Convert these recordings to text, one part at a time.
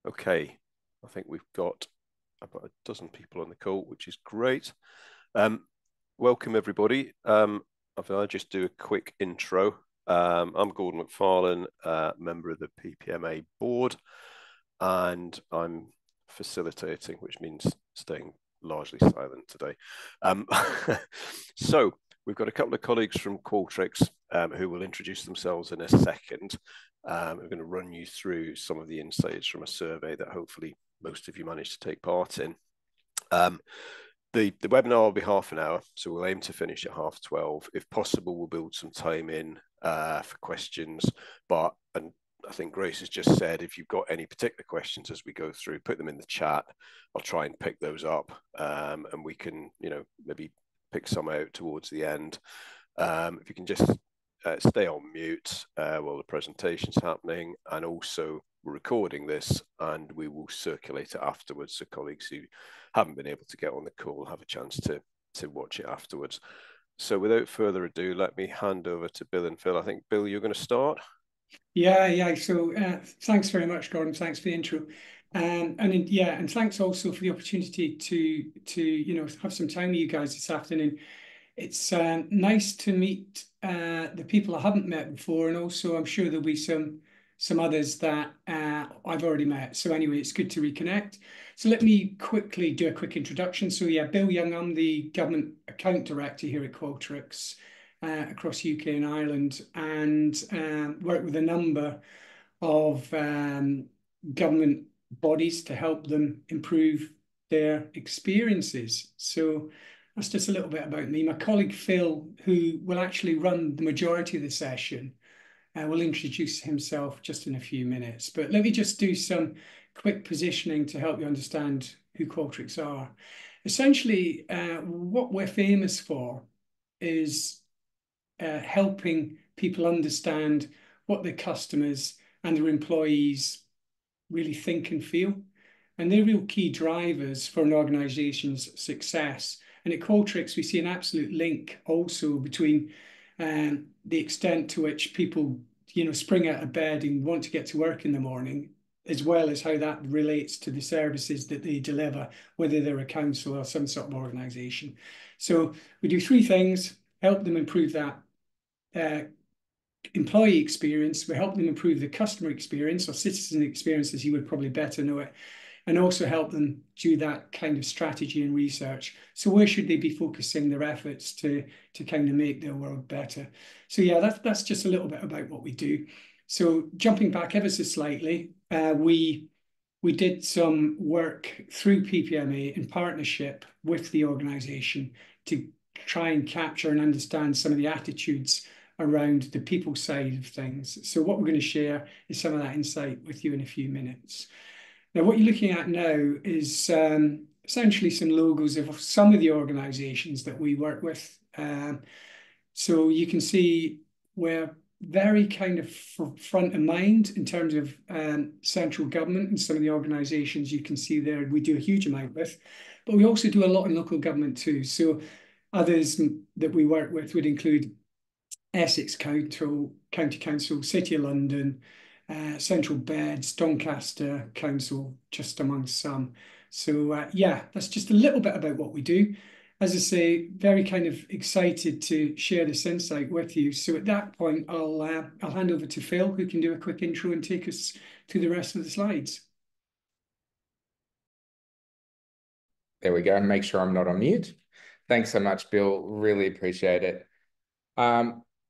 Okay, I think we've got about a dozen people on the call, which is great. Welcome, everybody. I'll just do a quick intro. I'm Gordon McFarlane, member of the PPMA board, and I'm facilitating, which means staying largely silent today. So we've got a couple of colleagues from Qualtrics who will introduce themselves in a second. We're going to run you through some of the insights from a survey that hopefully most of you managed to take part in. The webinar will be half an hour, so we'll aim to finish at 12:30. If possible, we'll build some time in for questions, and I think Grace has just said, if you've got any particular questions as we go through, put them in the chat. I'll try and pick those up, and we can, maybe pick some out towards the end. If you can just stay on mute while the presentation's happening, and also we're recording this and we will circulate it afterwards, so colleagues who haven't been able to get on the call have a chance to watch it afterwards. So without further ado, let me hand over to Bill and Phil. I think, Bill, you're going to start. Yeah. So thanks very much, Gordon. Thanks for the intro. And thanks also for the opportunity to have some time with you guys this afternoon. It's nice to meet the people I haven't met before, and also I'm sure there'll be some others that I've already met. So anyway, it's good to reconnect. So let me quickly do a quick introduction. So yeah, Bill Young, I'm the Government Account Director here at Qualtrics across UK and Ireland, and work with a number of government bodies to help them improve their experiences. So that's just a little bit about me. My colleague Phil, who will actually run the majority of the session, will introduce himself just in a few minutes. But let me just do some quick positioning to help you understand who Qualtrics are. Essentially, what we're famous for is helping people understand what their customers and their employees really think and feel. And they're real key drivers for an organization's success. And at Qualtrics, we see an absolute link also between the extent to which people, spring out of bed and want to get to work in the morning, as well as how that relates to the services that they deliver, whether they're a council or some sort of organization. So we do three things: help them improve that employee experience, we help them improve the customer experience or citizen experience, as you would probably better know it, and also help them do that kind of strategy and research. So where should they be focusing their efforts to kind of make their world better? So yeah, that's just a little bit about what we do. So jumping back ever so slightly, we did some work through PPMA in partnership with the organization to try and capture and understand some of the attitudes around the people side of things. So what we're going to share is some of that insight with you in a few minutes. Now, what you're looking at now is essentially some logos of some of the organizations that we work with. So you can see we're very kind of front of mind in terms of central government, and some of the organizations you can see there we do a huge amount with, but we also do a lot in local government too. So others that we work with would include Essex County Council, City of London, Central Beds, Doncaster Council, just amongst some. So yeah, that's just a little bit about what we do. As I say, very kind of excited to share this insight with you. So at that point, I'll hand over to Phil, who can do a quick intro and take us through the rest of the slides. There we go. Make sure I'm not on mute. Thanks so much, Bill. Really appreciate it.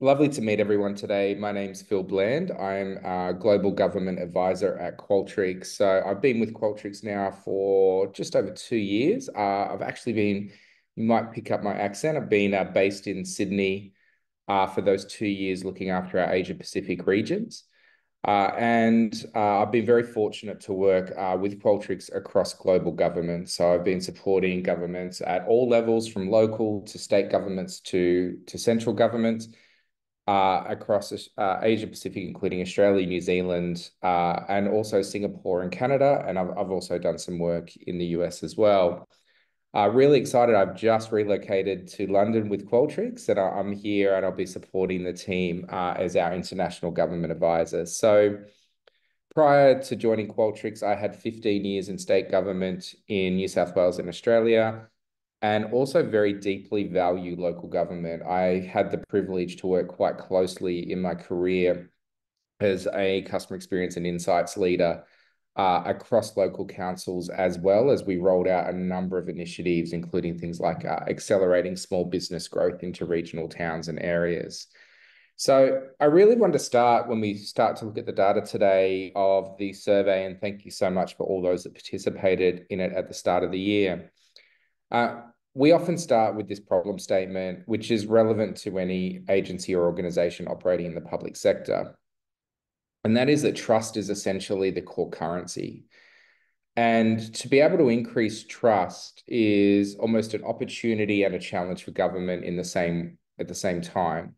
Lovely to meet everyone today. My name's Phil Bland. I'm a Global Government Advisor at Qualtrics. So I've been with Qualtrics now for just over 2 years. I've actually been, you might pick up my accent, I've been based in Sydney for those 2 years looking after our Asia Pacific regions. I've been very fortunate to work with Qualtrics across global government. So I've been supporting governments at all levels, from local to state governments to central governments across Asia Pacific, including Australia, New Zealand, and also Singapore and Canada. And I've also done some work in the US as well. Really excited. I've just relocated to London with Qualtrics, and I'm here and I'll be supporting the team as our international government advisor. So prior to joining Qualtrics, I had 15 years in state government in New South Wales and Australia, and also very deeply value local government. I had the privilege to work quite closely in my career as a customer experience and insights leader across local councils, as well as we rolled out a number of initiatives, including things like accelerating small business growth into regional towns and areas. So I really want to start when we start to look at the data today of the survey, and thank you so much for all those that participated in it at the start of the year. We often start with this problem statement, which is relevant to any agency or organization operating in the public sector. And that is that trust is essentially the core currency. And to be able to increase trust is almost an opportunity and a challenge for government at the same time.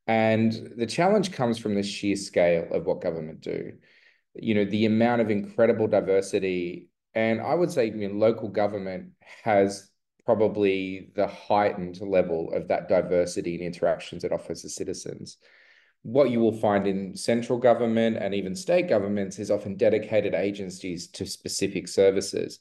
And the challenge comes from the sheer scale of what government do. The amount of incredible diversity, and I would say, local government has probably the heightened level of that diversity and interactions it offers to citizens. What you will find in central government and even state governments is often dedicated agencies to specific services.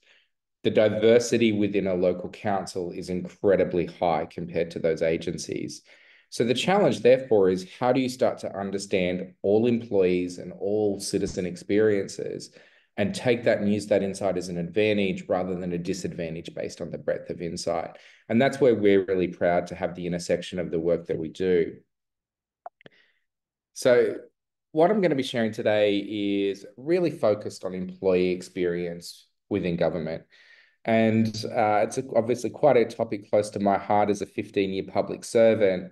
The diversity within a local council is incredibly high compared to those agencies. So the challenge, therefore, is how do you start to understand all employees and all citizen experiences and take that and use that insight as an advantage rather than a disadvantage based on the breadth of insight? And that's where we're really proud to have the intersection of the work that we do. So what I'm going to be sharing today is really focused on employee experience within government. And it's obviously quite a topic close to my heart as a 15-year public servant.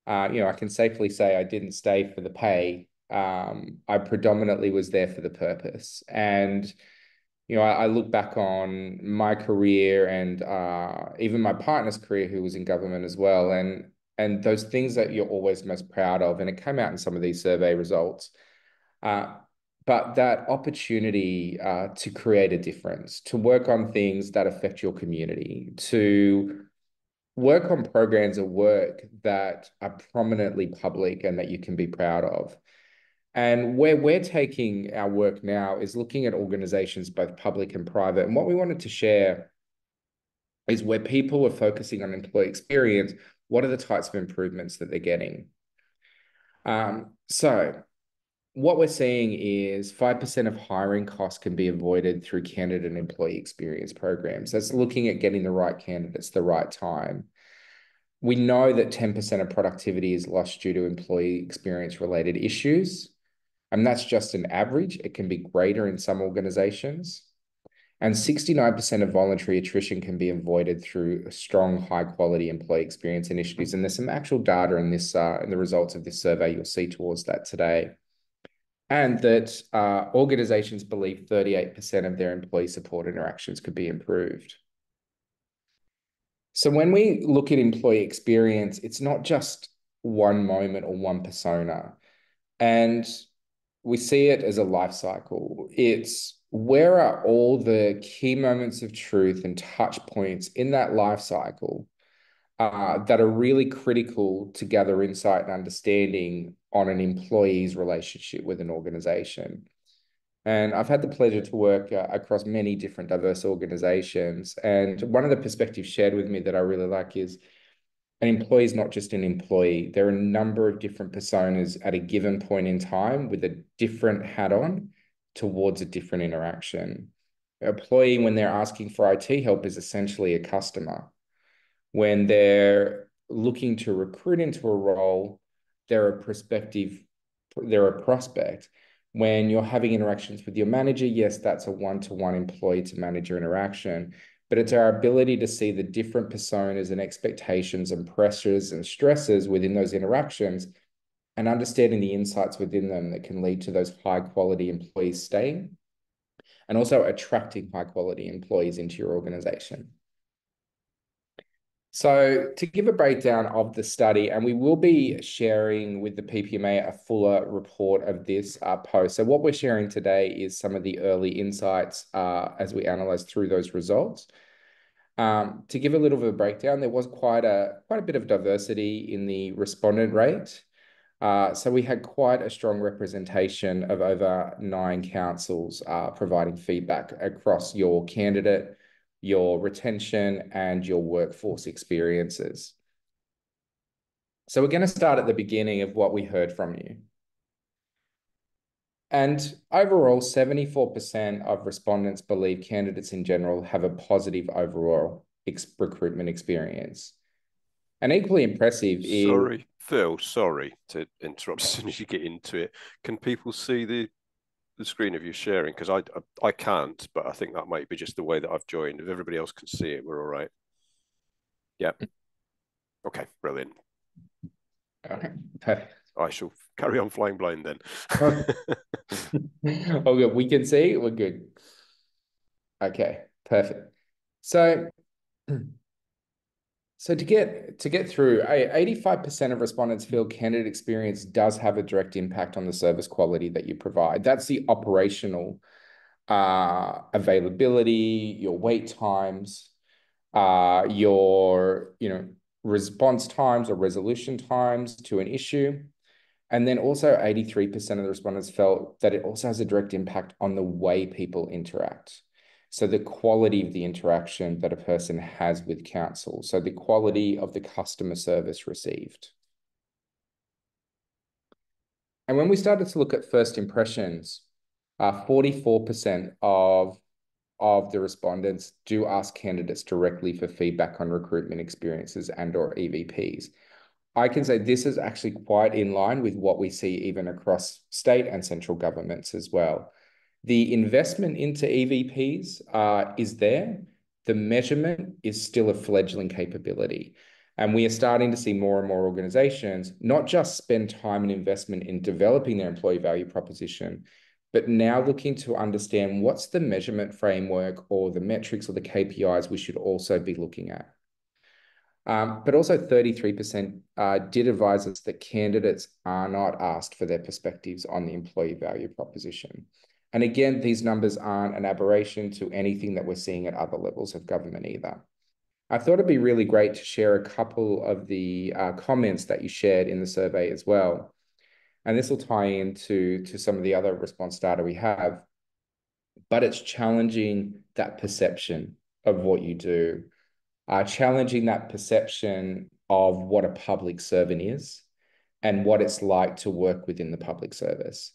I can safely say I didn't stay for the pay. I predominantly was there for the purpose. And, I look back on my career and even my partner's career, who was in government as well, and those things that you're always most proud of. And it came out in some of these survey results. But that opportunity to create a difference, to work on things that affect your community, to work on programs of work that are prominently public and that you can be proud of. And where we're taking our work now is looking at organizations, both public and private. And what we wanted to share is where people are focusing on employee experience, what are the types of improvements that they're getting? So what we're seeing is 5% of hiring costs can be avoided through candidate and employee experience programs. That's looking at getting the right candidates the right time. We know that 10% of productivity is lost due to employee experience related issues. And that's just an average. It can be greater in some organizations. And 69% of voluntary attrition can be avoided through strong, high-quality employee experience initiatives. And there's some actual data in this, in the results of this survey you'll see towards that today. And that organizations believe 38% of their employee support interactions could be improved. So when we look at employee experience, it's not just one moment or one persona. And we see it as a life cycle. It's where are all the key moments of truth and touch points in that life cycle that are really critical to gather insight and understanding on an employee's relationship with an organization. And I've had the pleasure to work across many different diverse organizations. And one of the perspectives shared with me that I really like is an employee is not just an employee. There are a number of different personas at a given point in time with a different hat on towards a different interaction. An employee, when they're asking for IT help, is essentially a customer. When they're looking to recruit into a role, they're a prospect. When you're having interactions with your manager, yes, that's a one-to-one employee to manager interaction, but it's our ability to see the different personas and expectations and pressures and stresses within those interactions and understanding the insights within them that can lead to those high-quality employees staying and also attracting high-quality employees into your organization. So to give a breakdown of the study, and we will be sharing with the PPMA a fuller report of this post. So what we're sharing today is some of the early insights as we analyze through those results. To give a little bit of a breakdown, there was quite a bit of diversity in the respondent rate. So we had quite a strong representation of over 9 councils providing feedback across your candidate, your retention, and your workforce experiences. So we're going to start at the beginning of what we heard from you. And overall, 74% of respondents believe candidates in general have a positive overall recruitment experience. And equally impressive is... Phil, sorry to interrupt as soon as you get into it. Can people see the screen of you sharing? Because I can't, but I think that might be just the way that I've joined. If everybody else can see it, we're all right. Yeah. Okay, brilliant. Okay, perfect. I shall carry on flying blind then. Oh, good. We can see. We're good. Okay, perfect. So to get through, 85% of respondents feel candidate experience does have a direct impact on the service quality that you provide. That's the operational availability, your wait times, your response times or resolution times to an issue. And then also 83% of the respondents felt that it also has a direct impact on the way people interact. So the quality of the interaction that a person has with council. So the quality of the customer service received. And when we started to look at first impressions, 44% of the respondents do ask candidates directly for feedback on recruitment experiences and or EVPs. I can say this is actually quite in line with what we see even across state and central governments as well. The investment into EVPs is there. The measurement is still a fledgling capability. And we are starting to see more and more organizations not just spend time and investment in developing their employee value proposition, but now looking to understand what's the measurement framework or the metrics or the KPIs we should also be looking at. But also 33% did advise us that candidates are not asked for their perspectives on the employee value proposition. And again, these numbers aren't an aberration to anything that we're seeing at other levels of government either. I thought it'd be really great to share a couple of the comments that you shared in the survey as well. And this will tie into some of the other response data we have. But it's challenging that perception of what you do. Challenging that perception of what a public servant is and what it's like to work within the public service.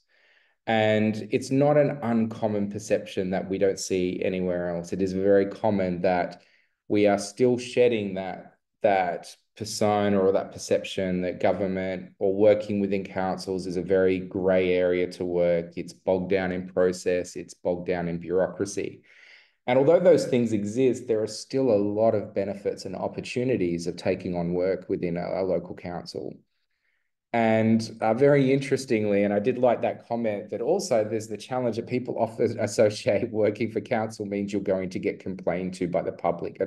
And it's not an uncommon perception that we don't see anywhere else. It is very common that we are still shedding that persona or that perception that government or working within councils is a very grey area to work. It's bogged down in process. It's bogged down in bureaucracy. And although those things exist, there are still a lot of benefits and opportunities of taking on work within a local council. And very interestingly, and I did like that comment, that also there's the challenge that people often associate working for council means you're going to get complained to by the public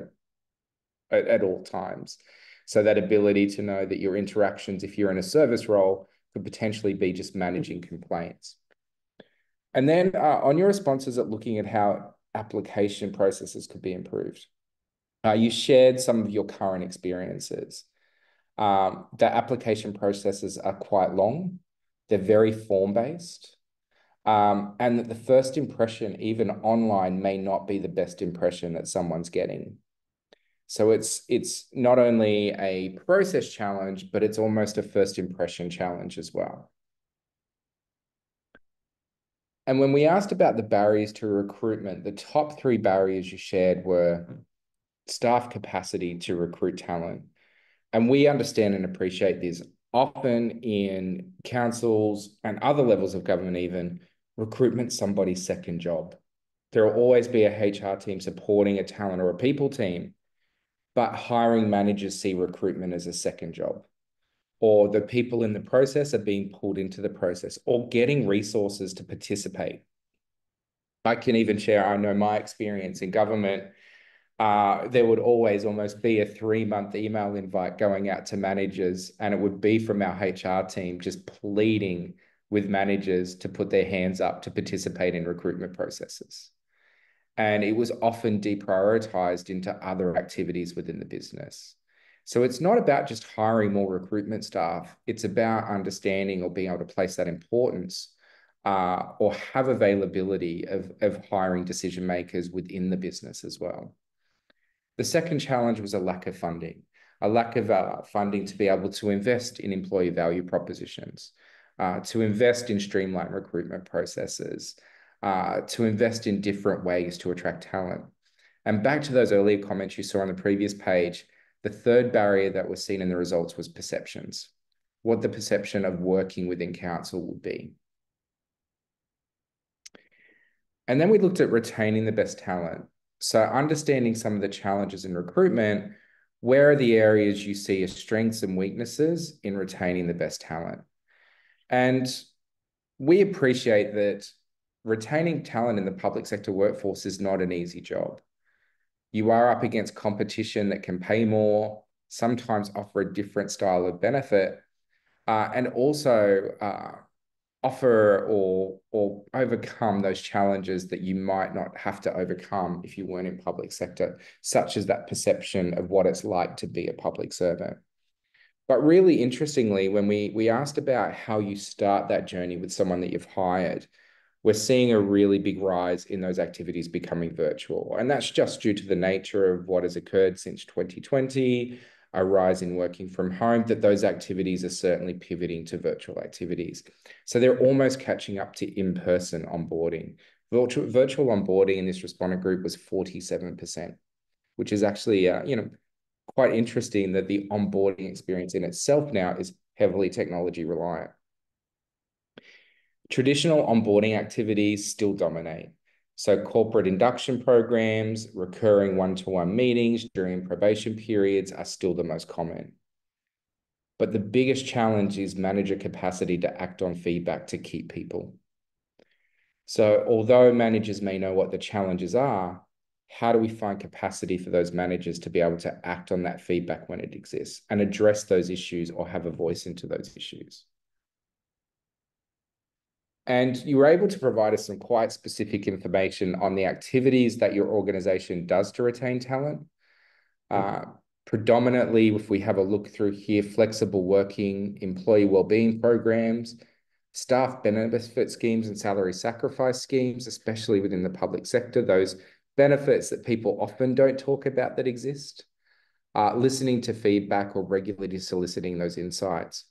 at all times. So that ability to know that your interactions, if you're in a service role, could potentially be just managing complaints. And then on your responses at looking at how application processes could be improved. You shared some of your current experiences. The application processes are quite long. They're very form-based. And that the first impression, even online, may not be the best impression that someone's getting. So it's not only a process challenge, but it's almost a first impression challenge as well. And when we asked about the barriers to recruitment, the top 3 barriers you shared were staff capacity to recruit talent. And we understand and appreciate this. Often in councils and other levels of government even, recruitment's somebody's second job. There will always be a HR team supporting a talent or a people team, but hiring managers see recruitment as a second job. Or the people in the process are being pulled into the process or getting resources to participate. I can even share, I know my experience in government, there would always almost be a 3-month email invite going out to managers, and it would be from our HR team just pleading with managers to put their hands up to participate in recruitment processes. And it was often deprioritized into other activities within the business. So it's not about just hiring more recruitment staff. It's about understanding or being able to place that importance or have availability of hiring decision makers within the business as well. The second challenge was a lack of funding to be able to invest in employee value propositions, to invest in streamlined recruitment processes, to invest in different ways to attract talent. And back to those earlier comments you saw on the previous page, the third barrier that was seen in the results was perceptions, what the perception of working within council would be. And then we looked at retaining the best talent. So understanding some of the challenges in recruitment, where are the areas you see as strengths and weaknesses in retaining the best talent? And we appreciate that retaining talent in the public sector workforce is not an easy job. You are up against competition that can pay more, sometimes offer a different style of benefit, and also offer or overcome those challenges that you might not have to overcome if you weren't in public sector, such as that perception of what it's like to be a public servant. But really interestingly, when we asked about how you start that journey with someone that you've hired, we're seeing a really big rise in those activities becoming virtual. And that's just due to the nature of what has occurred since 2020, a rise in working from home, that those activities are certainly pivoting to virtual activities. So they're almost catching up to in-person onboarding. Virtual onboarding in this respondent group was 47%, which is actually, quite interesting that the onboarding experience in itself now is heavily technology reliant. Traditional onboarding activities still dominate. So corporate induction programs, recurring one-to-one meetings during probation periods are still the most common. But the biggest challenge is manager capacity to act on feedback to keep people. So although managers may know what the challenges are, how do we find capacity for those managers to be able to act on that feedback when it exists and address those issues or have a voice into those issues? And you were able to provide us some quite specific information on the activities that your organization does to retain talent. Predominantly, if we have a look through here, flexible working, employee wellbeing programs, staff benefit schemes and salary sacrifice schemes, especially within the public sector, those benefits that people often don't talk about that exist, listening to feedback or regularly soliciting those insights.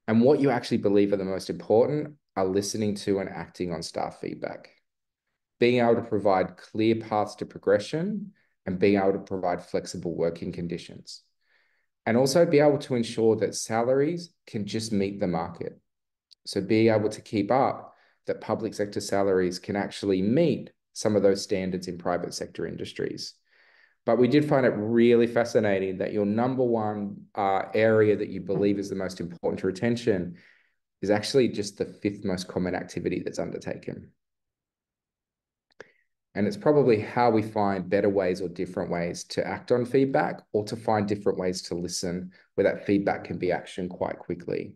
And what you actually believe are the most important are listening to and acting on staff feedback, being able to provide clear paths to progression and being able to provide flexible working conditions. And also be able to ensure that salaries can just meet the market. So being able to keep up that public sector salaries can actually meet some of those standards in private sector industries. But we did find it really fascinating that your number one area that you believe is the most important to retention is actually just the fifth most common activity that's undertaken. And it's probably how we find better ways or different ways to act on feedback or to find different ways to listen where that feedback can be actioned quite quickly.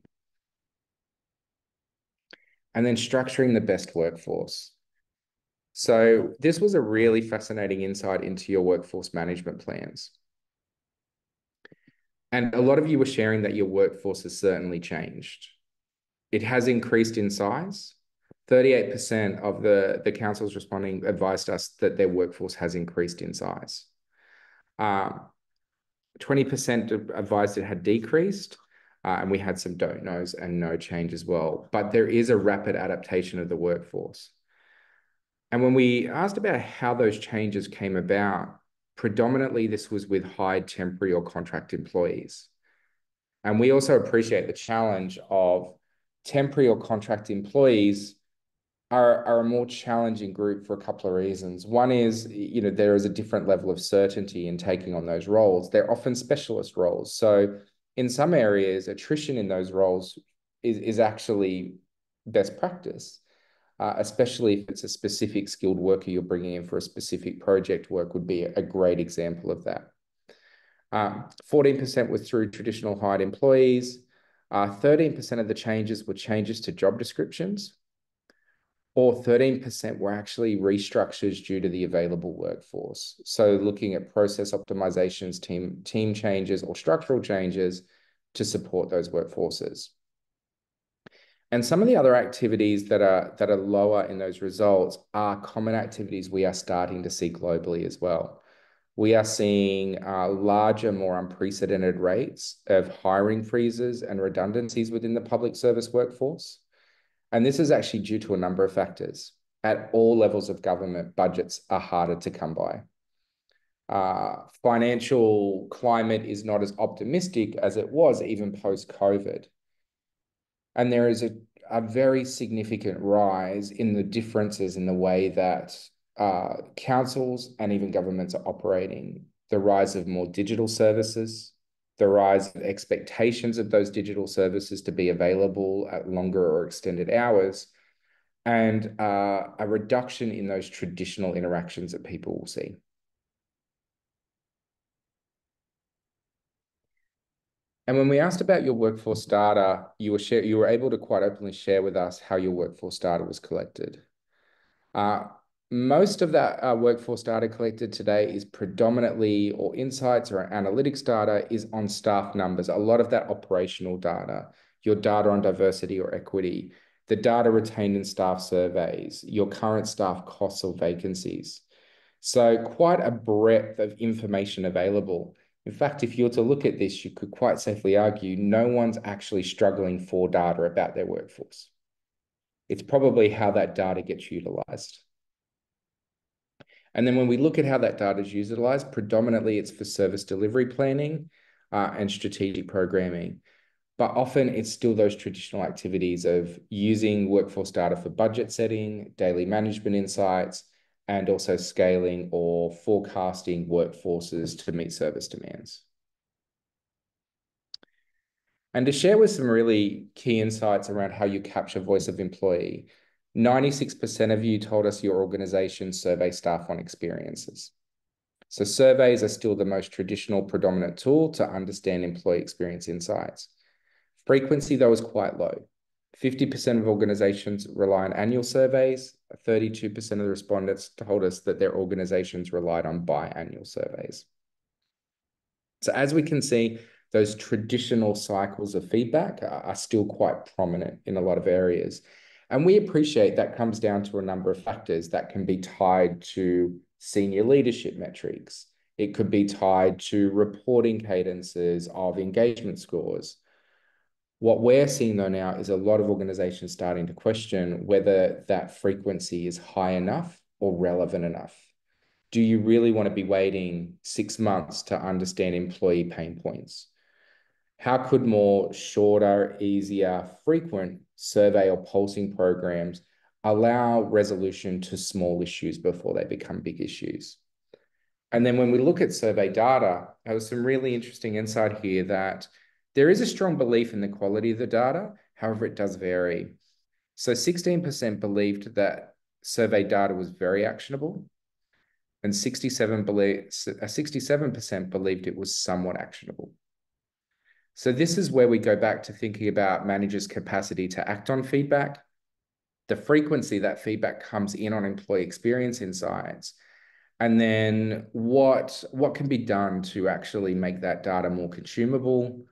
And then structuring the best workforce. So this was a really fascinating insight into your workforce management plans. And a lot of you were sharing that your workforce has certainly changed. It has increased in size. 38% of the councils responding advised us that their workforce has increased in size. 20% advised it had decreased, and we had some don't knows and no change as well. But there is a rapid adaptation of the workforce. And when we asked about how those changes came about, predominantly this was with hired temporary or contract employees. And we also appreciate the challenge of temporary or contract employees are a more challenging group for a couple of reasons. One is, there is a different level of certainty in taking on those roles. They're often specialist roles. So in some areas, attrition in those roles is actually best practice, especially if it's a specific skilled worker you're bringing in for a specific project work would be a great example of that. 14% was through traditional hired employees. 13% of the changes were changes to job descriptions. or 13% were actually restructures due to the available workforce. So looking at process optimizations, team changes, or structural changes to support those workforces. And some of the other activities that are lower in those results are common activities we are starting to see globally as well. We are seeing larger, more unprecedented rates of hiring freezes and redundancies within the public service workforce. And this is actually due to a number of factors. At all levels of government, budgets are harder to come by. Financial climate is not as optimistic as it was even post-COVID. And there is a very significant rise in the differences in the way that councils and even governments are operating. The rise of more digital services, the rise of expectations of those digital services to be available at longer or extended hours, and a reduction in those traditional interactions that people will see. And when we asked about your workforce data, you were able to quite openly share with us how your workforce data was collected. Most of that workforce data collected today is predominantly, or insights or analytics data, is on staff numbers. A lot of that operational data, your data on diversity or equity, the data retained in staff surveys, your current staff costs or vacancies. So quite a breadth of information available. In fact, if you were to look at this, you could quite safely argue no one's actually struggling for data about their workforce. It's probably how that data gets utilized. And then when we look at how that data is utilized, predominantly it's for service delivery planning and strategic programming. But often it's still those traditional activities of using workforce data for budget setting, daily management insights, and also scaling or forecasting workforces to meet service demands. And to share with some really key insights around how you capture voice of employee, 96% of you told us your organization survey staff on experiences. So surveys are still the most traditional predominant tool to understand employee experience insights. Frequency, though, is quite low. 50% of organizations rely on annual surveys. 32% of the respondents told us that their organizations relied on biannual surveys. So as we can see, those traditional cycles of feedback are still quite prominent in a lot of areas. And we appreciate that comes down to a number of factors that can be tied to senior leadership metrics. It could be tied to reporting cadences of engagement scores. What we're seeing though now is a lot of organizations starting to question whether that frequency is high enough or relevant enough. Do you really want to be waiting 6 months to understand employee pain points? How could more shorter, easier, frequent survey or pulsing programs allow resolution to small issues before they become big issues? And then when we look at survey data, there was some really interesting insight here that there is a strong belief in the quality of the data. However, it does vary. So 16% believed that survey data was very actionable, and 67% believed it was somewhat actionable. So this is where we go back to thinking about managers' capacity to act on feedback, the frequency that feedback comes in on employee experience insights, and then what can be done to actually make that data more consumable.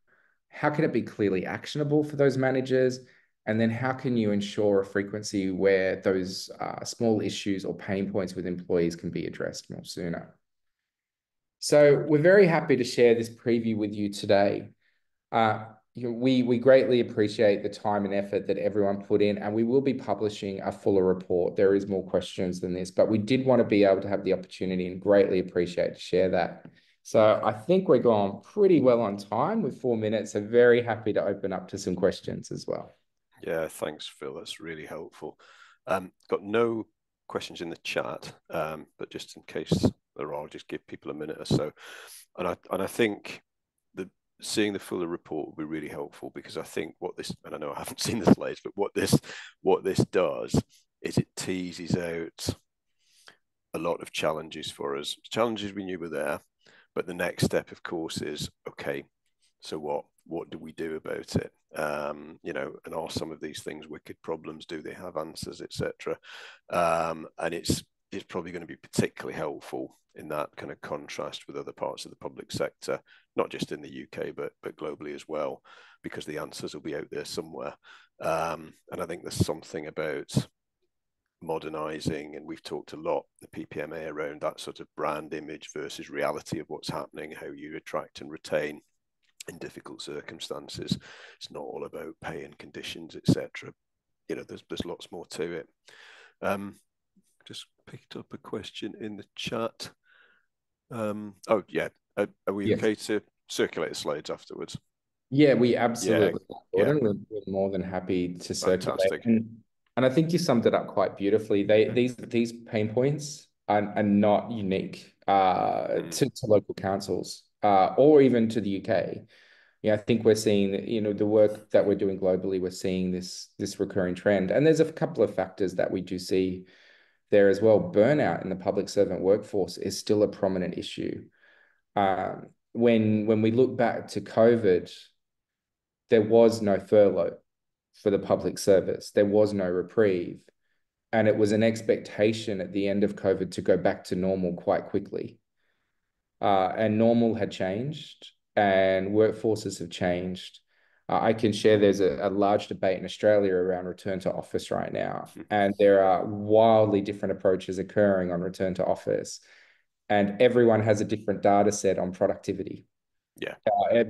How can it be clearly actionable for those managers? And then how can you ensure a frequency where those small issues or pain points with employees can be addressed more sooner? So we're very happy to share this preview with you today. We greatly appreciate the time and effort that everyone put in, and we will be publishing a fuller report. There is more questions than this, but we did want to be able to have the opportunity and greatly appreciate to share that. So I think we're going pretty well on time with 4 minutes. So very happy to open up to some questions as well. Yeah, thanks, Phil. That's really helpful. Got no questions in the chat, but just in case there are, I'll just give people a minute or so. And I think seeing the fuller report will be really helpful, because I think what this, and I know I haven't seen the slides, but what this does is it teases out a lot of challenges for us. Challenges we knew were there, but the next step, of course, is okay, so what? what do we do about it? You know, and are some of these things wicked problems? Do they have answers, etc.? And it's probably going to be particularly helpful in that kind of contrast with other parts of the public sector, not just in the UK, but globally as well, because the answers will be out there somewhere. And I think there's something about modernizing, and we've talked a lot, the PPMA, around that sort of brand image versus reality of what's happening, how you attract and retain in difficult circumstances. It's not all about pay and conditions, etc. You know, there's lots more to it. Just picked up a question in the chat. Oh yeah, are we okay to circulate the slides afterwards? Yeah, we absolutely are, Gordon. Yeah. We're more than happy to circulate. Fantastic. And I think you summed it up quite beautifully. These pain points are not unique to local councils or even to the UK. Yeah, I think we're seeing, you know, the work that we're doing globally, we're seeing this recurring trend. And there's a couple of factors that we do see there as well. Burnout in the public servant workforce is still a prominent issue. When we look back to COVID, there was no furlough for the public service. There was no reprieve. And it was an expectation at the end of COVID to go back to normal quite quickly. And normal had changed and workforces have changed. I can share there's a large debate in Australia around return to office right now. And there are wildly different approaches occurring on return to office. And everyone has a different data set on productivity. Yeah.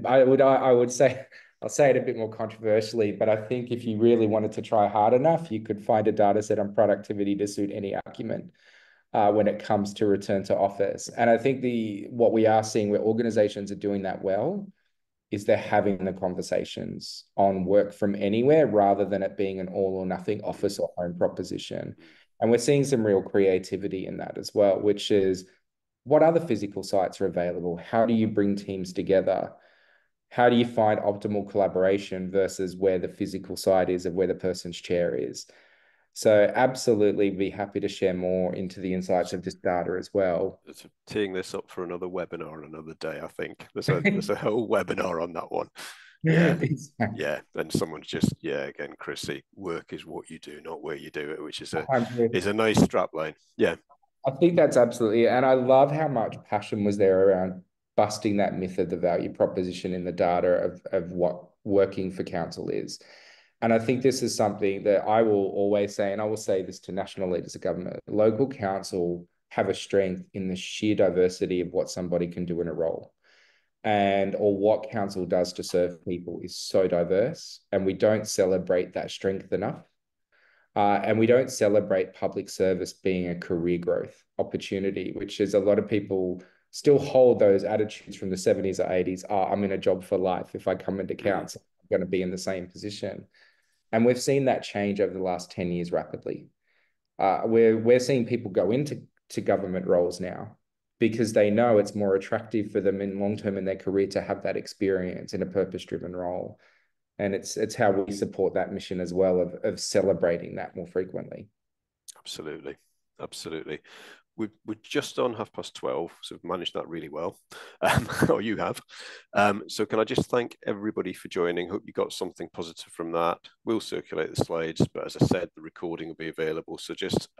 I would say, I'll say it a bit more controversially, but I think if you really wanted to try hard enough, you could find a data set on productivity to suit any argument when it comes to return to office. And I think what we are seeing where organizations are doing that well is they're having the conversations on work from anywhere rather than it being an all or nothing office or home proposition. And we're seeing some real creativity in that as well, which is what other physical sites are available? How do you bring teams together? How do you find optimal collaboration versus where the physical site is of where the person's chair is? So absolutely be happy to share more into the insights of this data as well. Teeing this up for another webinar another day, I think. There's a whole webinar on that one. Yeah. Exactly. Yeah. And someone's just, again, Chrissy, work is what you do, not where you do it, which is a nice strap line. Yeah. I think that's absolutely, and I love how much passion was there around busting that myth of the value proposition in the data of what working for council is. And I think this is something that I will always say, and I will say this to national leaders of government, local council have a strength in the sheer diversity of what somebody can do in a role. Or what council does to serve people is so diverse, and we don't celebrate that strength enough. And we don't celebrate public service being a career growth opportunity, which is a lot of people still hold those attitudes from the 70s or 80s. I'm in a job for life. If I come into council, I'm going to be in the same position. And we've seen that change over the last 10 years rapidly. We're seeing people go into government roles now because they know it's more attractive for them in long term in their career to have that experience in a purpose-driven role. And it's how we support that mission as well of celebrating that more frequently. Absolutely. We're just on 12:30, so we've managed that really well. Or you have. So can I just thank everybody for joining? Hope you got something positive from that. We'll circulate the slides, but as I said, the recording will be available. So just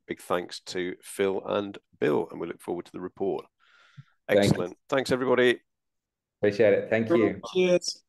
big thanks to Phil and Bill, and we look forward to the report. Excellent. Thanks everybody. Appreciate it. Thank you. Cheers.